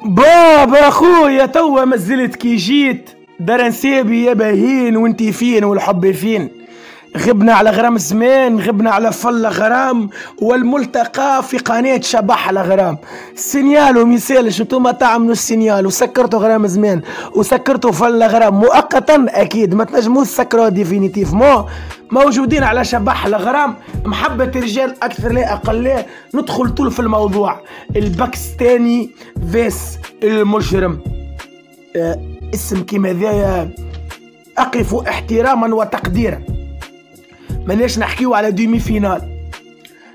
بابا اخويا توا مازلت كي جيت دار نسيبي يا باهين وانتي فين والحب فين. غبنا على غرام زمان، غبنا على فل غرام، والملتقى في قناة شبح الغرام. السينيال ميسالش انتوما تعملوا السينيال وسكرتوا غرام زمان وسكرتوا فل غرام مؤقتا، اكيد ما تنجموش تسكروا ديفينيتيف موجودين على شبح الغرام. محبة رجال اكثر لا اقل لا. ندخل طول في الموضوع. الباكستاني فيس المجرم، اسم كيما ذا اقف احتراما وتقديرا. ماناش نحكيو على دومي فينال،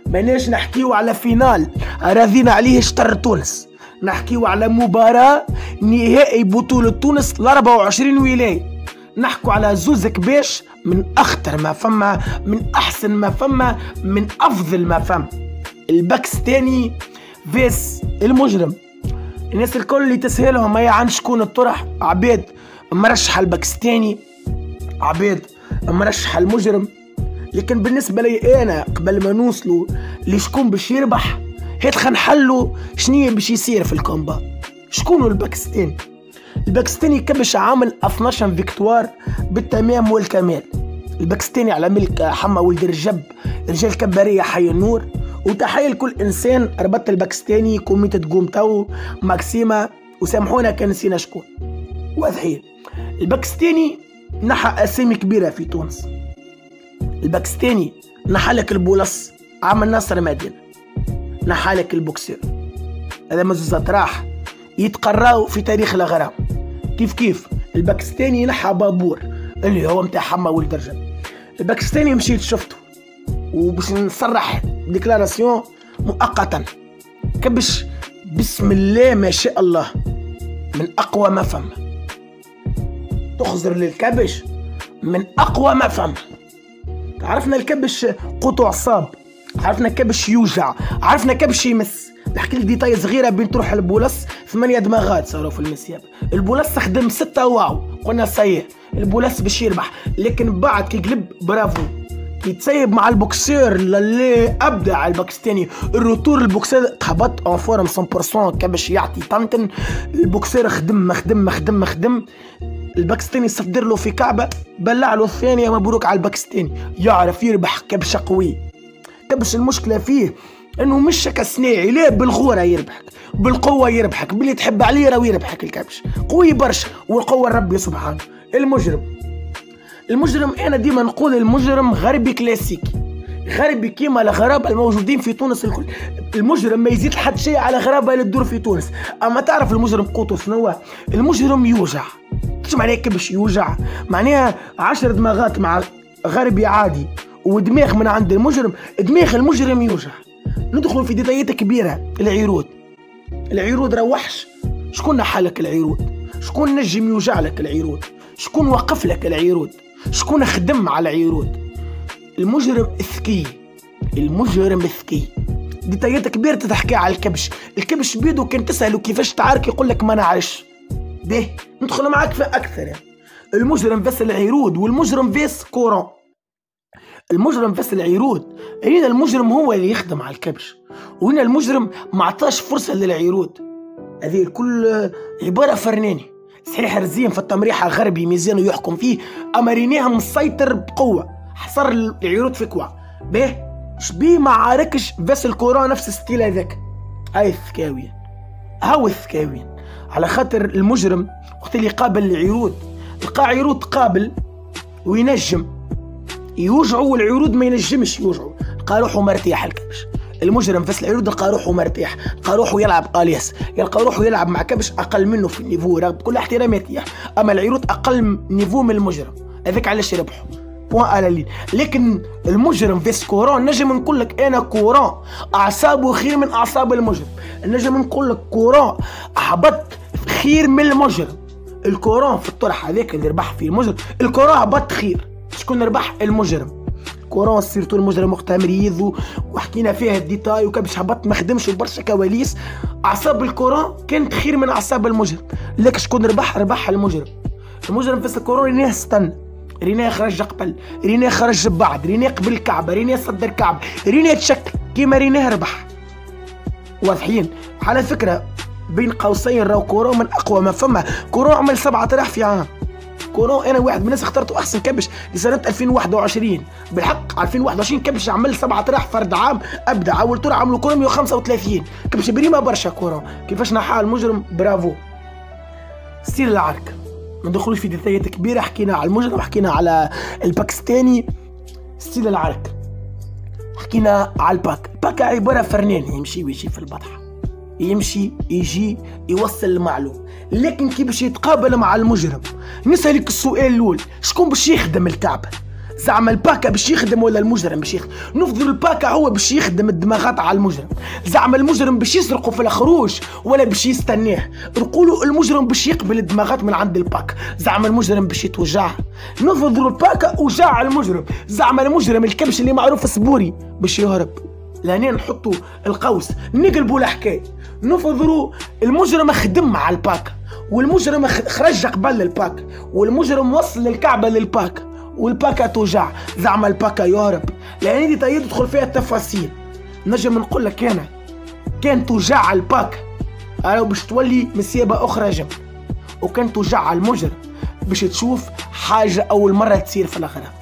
ماناش نحكيو على فينال راضينا عليه شطر تونس، نحكيو على مباراة نهائي بطولة تونس ل 24 ولاية. نحكوا على زوز كباش من اخطر ما فما، من احسن ما فما، من افضل ما فما. الباكستاني فيس المجرم. الناس الكل اللي تسهلهم هي عن شكون الطرح عبيد مرشح الباكستاني، عبيد مرشح المجرم. لكن بالنسبة لي أنا قبل ما نوصلوا لشكون باش يربح، هيت خنحلوا شنية باش يصير في الكومبا. شكون الباكستاني؟ الباكستاني كبش عامل 12 فيكتوار بالتمام والكمال. الباكستاني على ملك حما ولد الرجب، رجال كبارية حي النور. وتحية لكل إنسان ربط الباكستاني كوميتة تقوم تو ماكسيما، وسامحونا كان نسينا شكون. واضحين الباكستاني نحى أسامي كبيرة في تونس. الباكستاني نحالك البولص عمل ناصر مدينة، نحالك البوكسير. هذا مزوزات راح يتقراو في تاريخ الغرام. كيف الباكستاني نحى بابور اللي هو متاع حما ولد الرجل. الباكستاني مشيت شفته وباش نصرح ديكلاراسيون مؤقتا كبش بسم الله ما شاء الله من اقوى ما فما. تخزر للكبش من اقوى ما فما. عرفنا الكبش قوته عصاب، عرفنا كبش يوجع، عرفنا كبش يمس. نحكي لك ديتاي صغيره بين تروح البولص 8 دماغات صاروا في المسياب. البولص خدم 6 واو، قلنا صحيح البولص باش يربح، لكن بعد كي قلب برافو كي تسيب مع البوكسير اللي ابدع الباكستاني. الروتور البوكسير هبط اون فورم 100% كبش يعطي طنطن. البوكسير خدم. الباكستاني صدر له في كعبه بلع له الثانيه. مبروك على الباكستاني، يعرف يربح كبش قوي. كبش المشكله فيه انه مش كصناعي، لا بالغوره يربحك، بالقوه يربحك، باللي تحب عليه راهو يربحك. الكبش قوي برشا والقوه ربي سبحانه. المجرم انا ديما نقول المجرم غربي كلاسيكي، غربي كيما الغرابه الموجودين في تونس الكل. المجرم ما يزيد حد شيء على غرابه اللي تدور في تونس. اما تعرف المجرم قوته شنو؟ المجرم يوجع. ايش معناه كبش يوجع؟ معناها 10 دماغات مع غربي عادي ودماغ من عند المجرم، دماغ المجرم يوجع. ندخل في ديتايات كبيره. العيرود راه وحش. شكون نحالك العيرود؟ شكون نجم يوجع لك العيرود؟ شكون وقف لك العيرود؟ شكون خدم على العيرود؟ المجرم الذكي. ديتايات كبيره تحكي على الكبش بيدو. كان تساله كيفاش تعارك يقول لك ما نعرفش. به ندخل معاك في اكثر. يعني المجرم فاس العيرود والمجرم فاس كورون. المجرم فاس العيرود. هنا المجرم هو اللي يخدم على الكبش، وهنا المجرم ما عطاش فرصه للعيرود. هذه الكل عباره فرناني. صحيح رزين في التمريحه غربي ميزانه يحكم فيه، اما ريناها مسيطر بقوه، حصر العيرود في كوع. به شبيه ما عاركش فاس الكورون نفس الستيل هذاك. هاي الثكاوين، على خاطر المجرم وقت اللي قابل العيرود لقى عيرود قابل وينجم يوجعوا، والعيرود ما ينجمش يوجعوا. لقى روحه مرتاح الكبش. المجرم فاس العيرود لقى روحه مرتاح، لقى روحه يلعب الياس، يلقى روحه يلعب مع كبش اقل منه في النيفو رغم كل احتراماتي. اما العيرود اقل نيفو من المجرم، هذاك علاش يربحوا بوان على لين. لكن المجرم فيس كورون نجم نقول لك انا كورون اعصابه خير من اعصاب المجرم. نجم نقول لك كورون هبط خير من المجرم. الكورون في الطرح هذاك اللي ربح فيه المجرم، الكورون هبط خير. شكون ربح؟ المجرم. كورون سيرتو المجرم وقتها مريض وحكينا فيها الديتاي وكبش هبط ما خدمش وبرشا كواليس. اعصاب الكورون كانت خير من اعصاب المجرم، لكن شكون ربح المجرم. المجرم فاس الكورون ريناه استنى، ريناه خرج قبل، ريناه خرج بعد، ريناه قبل الكعبه، ريناه صدر الكعبه، ريناه تشكل كيما ريناه ربح. واضحين؟ على فكره بين قوسين راهو كورون من اقوى ما فما. كورون عمل 7000 في عام. كورون انا واحد من الناس اخترته احسن كبش لسنه 2021. بالحق 2021 كبش عمل 7000 فرد عام ابدع. اول طور عملوا كورون 135 كبش بريمه برشا. كورون كيفاش نحى المجرم برافو. ستيل العركه ما ندخلوش في ديتايات كبيره. حكينا على المجرم، حكينا على الباكستاني. ستيل العركه حكينا على الباك. الباك عباره فرنان يمشي ويجي في البطحه، يمشي يجي يوصل المعلومه. لكن كي باش يتقابل مع المجرم نسألك السؤال الاول، شكون باش يخدم الكعبه؟ زعما الباكا باش يخدم ولا المجرم باش يخدم؟ نفضل الباكا هو باش يخدم الدماغات على المجرم. زعما المجرم باش يسرقه في الخروج ولا باش يستناه؟ نقولوا المجرم باش يقبل الدماغات من عند الباكا. زعما المجرم باش يتوجع؟ نفضل الباكا وجع المجرم. زعما المجرم الكبش اللي معروف الصبوري باش يهرب. لهنا نحطوا القوس نقلبوا الحكايه. نفضلوا المجرم خدم مع الباكا، والمجرم خرج قبل الباكا، والمجرم وصل الكعبه للباكا، والباكا توجع. زعما الباكا يهرب. لان دي تدخل فيها التفاصيل. نجم نقول لك انا كان توجع الباكا راهو باش تولي مسيبه اخرى جنب، وكان توجع المجرم باش تشوف حاجه اول مره تصير في الاغراب.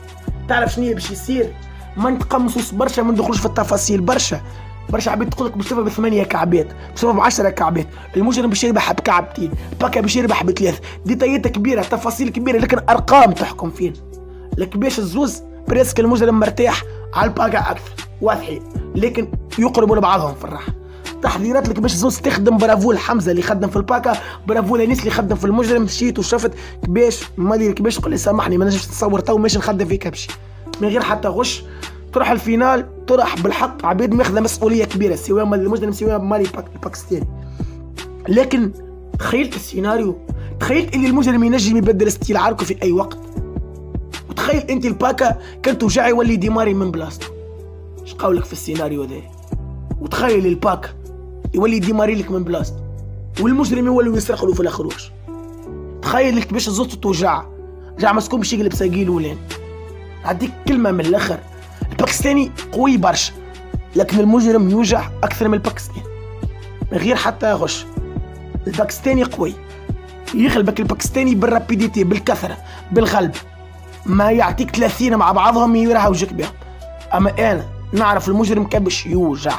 تعرف شنو باش يصير؟ ما نتقمصوش برشا، ما ندخلوش في التفاصيل برشا. برشا عباد تقول لك باش تربح ب8 كعبات، باش تربح ب10 كعبات، المجرم باش يربح بكعبتين، باكا باش يربح ب3. ديتايات كبيره، تفاصيل كبيره، لكن ارقام تحكم فينا. لكن باش الزوز بريسك المجرم مرتاح على الباكا اكثر واضحين، لكن يقربوا لبعضهم في الراحه. تحذيرات لك باش الزوز تخدم. برافو الحمزه اللي خدم في الباكا، برافو لنيس اللي خدم في المجرم. مشيت وشفت كباش مالي كباش تقول لي سامحني ما نجمش نتصور تو ماشي نخدم في كبشي من غير حتى غش. تروح الفينال تروح بالحق عبيد ماخذه مسؤوليه كبيره سواء المجرم سواء مالي الباكستاني. لكن تخيلت السيناريو، تخيلت اللي المجرم ينجم يبدل ستيل عركه في اي وقت. وتخيل انت الباكا كان توجع يولي ديماري من بلاصتو. ايش قولك في السيناريو ذا؟ وتخيل الباكا يولي ديماري لك من بلاصتو والمجرم يولي يسرق له في الخروج. تخيل لك باش الزوز توجع جا مسكون باش يقلب ساقيل ولين. عندك كلمه من الاخر، الباكستاني قوي برشا لكن المجرم يوجع اكثر من الباكستاني من غير حتى غش. الباكستاني قوي يغلبك الباكستاني بالرابيديتي، بالكثره، بالغلب. ما يعطيك 30 مع بعضهم يرهوجك بهم. اما انا نعرف المجرم كبش يوجع،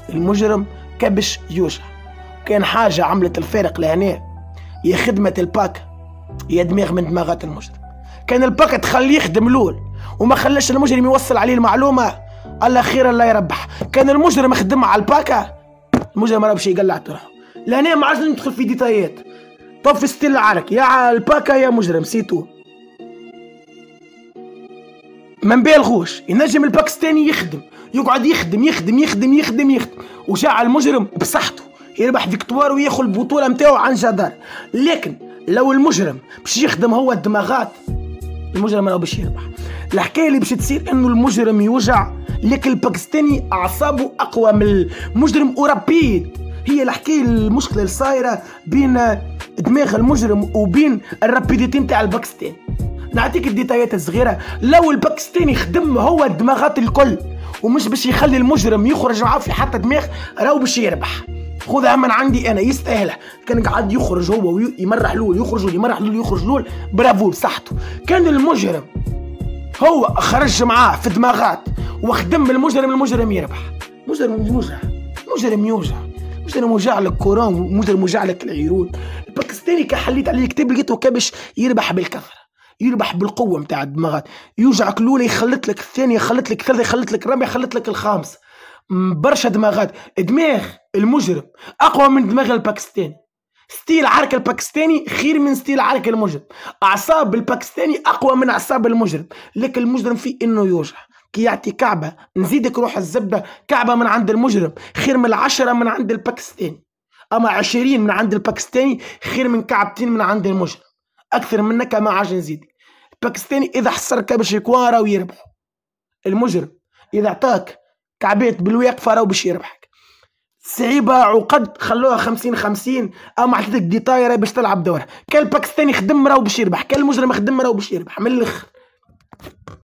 المجرم كبش يوجع. كان حاجه عملت الفارق لهنا هي خدمه الباكا، هي دماغ من دماغات المجرم. كان الباكا تخليه يخدم لول وما خلاش المجرم يوصل عليه المعلومه، الله خير الله يربح. كان المجرم خدم على الباكا المجرم راه باش يقلع طرحه. لهنا ما عادش ندخل في ديتايات. طب في ستيل العرك يا الباكا يا مجرم سيتو. ما نبالغوش، ينجم الباكستاني يخدم يقعد يخدم يخدم يخدم يخدم يخدم وجاع المجرم بصحته يربح فيكتوار وياخذ البطوله نتاعو عن جدار. لكن لو المجرم باش يخدم هو الدماغات المجرم راه باش يربح. الحكايه اللي باش تصير انه المجرم يوجع لكن الباكستاني اعصابه اقوى من المجرم ورابيد. هي الحكايه المشكله اللي صايره بين دماغ المجرم وبين الرابيديتي نتاع الباكستاني. نعطيك الديتايات الصغيره. لو الباكستاني خدم هو الدماغات الكل ومش باش يخلي المجرم يخرج معاه في حتى دماغ راهو باش يربح. خذها من عندي انا يستاهلها. كان قاعد يخرج هو ويمرح لول يخرج لول يمرح لول يخرج لول برافو بصحته. كان المجرم هو خرج معاه في دماغات وخدم المجرم يربح. مجرم يوجع، مجرم يوجع، مجرم يوجع لك كورون، مجرم يوجع لك العيرون. الباكستاني كي حليت عليه الكتاب لقيته كبش يربح بالكثره، يربح بالقوه نتاع الدماغات. يوجعك الاولى يخلط لك الثانيه، يخلط لك الثالثه، يخلط لك الرابعه، يخلط لك الخامسه. برشا دماغات. دماغ المجرم اقوى من دماغ الباكستاني. ستيل عرك الباكستاني خير من ستيل عرك المجرم. اعصاب الباكستاني اقوى من اعصاب المجرم، لكن المجرم فيه انه يوجع. كي يعطي كعبه نزيدك روح الزبده، كعبه من عند المجرم خير من 10 من عند الباكستاني. اما 20 من عند الباكستاني خير من كعبتين من عند المجرم. اكثر منك ما عاش نزيدك. الباكستاني اذا حصرك باش يكوارا ويربحوا. المجرم اذا اعطاك كعبات بالواقفه راهو باش يربحك. صعيبه عقد خلوها 50-50. اما عطيتك ديتاي باش تلعب دورها. كان الباكستاني خدم راهو باش يربح، كان المجرم خدم راهو باش يربح من الاخر.